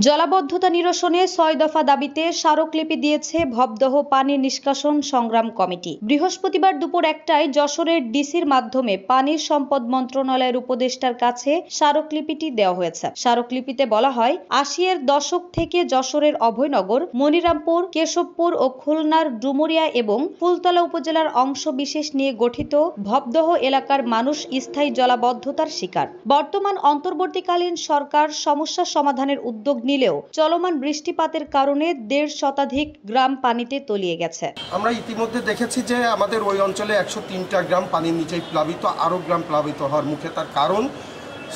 জলাবদ্ধতা নিরসনে ৬ দফা দাবিতে স্মারকলিপি দিয়েছে ভবদহ পানি নিষ্কাশন সংগ্রাম কমিটি। বৃহস্পতিবার দুপুর ১টায় যশোরের ডিসির মাধ্যমে পানি সম্পদ মন্ত্রণালয়ের উপদেষ্টার কাছে স্মারকলিপিটি দেওয়া হয়েছে। স্মারকলিপিতে বলা হয়, ৮০-এর দশক থেকে যশোরের অভয়নগর, মনিরামপুর, কেশবপুর ও খুলনার ডুমুরিয়া এবং ফুলতলা উপজেলার অংশ বিশেষ নিয়ে গঠিত ভবদহ এলাকার মানুষ স্থায়ী জলাবদ্ধতার শিকার। বর্তমান অন্তর্বর্তীকালীন সরকার সমস্যা সমাধানের উদ্যোগ নিলেও চলমান বৃষ্টিপাতের কারণে ১.৫ শতাধিক গ্রাম পানিতে তলিয়ে গেছে। আমরা ইতিমধ্যে দেখেছি যে আমাদের ওই অঞ্চলে ১০৩টা গ্রাম পানির নিচেই প্লাবিত, আরও গ্রাম প্লাবিত হওয়ার মুখে। তার কারণ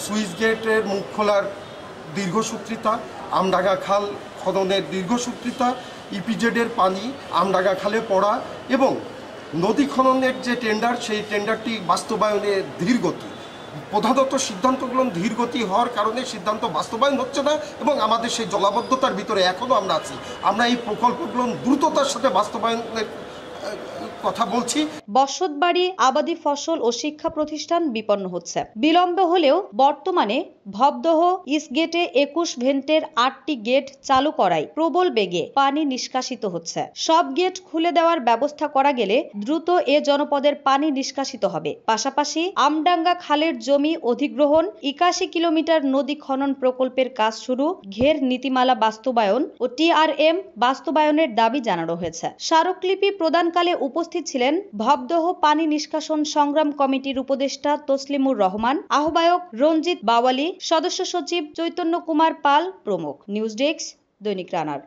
সুইচ গেটের মুখ খোলার দীর্ঘসূত্রিতা, আমডাঙ্গা খাল খননের দীর্ঘসূত্রিতা, ইপিজেডের পানি আমডাঙ্গা খালে পড়া এবং নদী খননের যে টেন্ডার, সেই টেন্ডারটি বাস্তবায়নে ধীরগতি। প্রধানত সিদ্ধান্তগুলো ধীরগতি হওয়ার কারণে সিদ্ধান্ত বাস্তবায়ন হচ্ছে না এবং আমাদের সেই জলাবদ্ধতার ভিতরে এখনও আমরা আছি। আমরা এই প্রকল্পগুলো দ্রুততার সাথে বাস্তবায়নের কথা বলছি। বসতবাড়ি, আবাদি ফসল ও শিক্ষা প্রতিষ্ঠান বিপন্ন হচ্ছে। বিলম্ব হলেও বর্তমানে ভবদহ ইস্টগেটে ২১ ভেন্টের ৮টি গেট চালু করায় প্রবল বেগে পানি নিষ্কাশিত হচ্ছে। সব গেট খুলে দেওয়ার ব্যবস্থা করা গেলে দ্রুত এ জনপদের পানি নিষ্কাশিত হবে। পাশাপাশি আমডাঙ্গা খালের জমি অধিগ্রহণ, ৮১ কিলোমিটার নদী খনন প্রকল্পের কাজ শুরু, ঘের নীতিমালা বাস্তবায়ন ও TRM বাস্তবায়নের দাবি জানানো হয়েছে। স্মারকলিপি প্রদানকালে উপস্থিত ছিলেন ভবদহ পানি নিষ্কাশন সংগ্রাম কমিটির উপদেষ্টা তসলিমুর রহমান, আহ্বায়ক রঞ্জিত বাওয়ালি, সদস্য সচিব চৈতন্য কুমার পাল প্রমুখ। নিউজ ডেস্ক, দৈনিক রানার।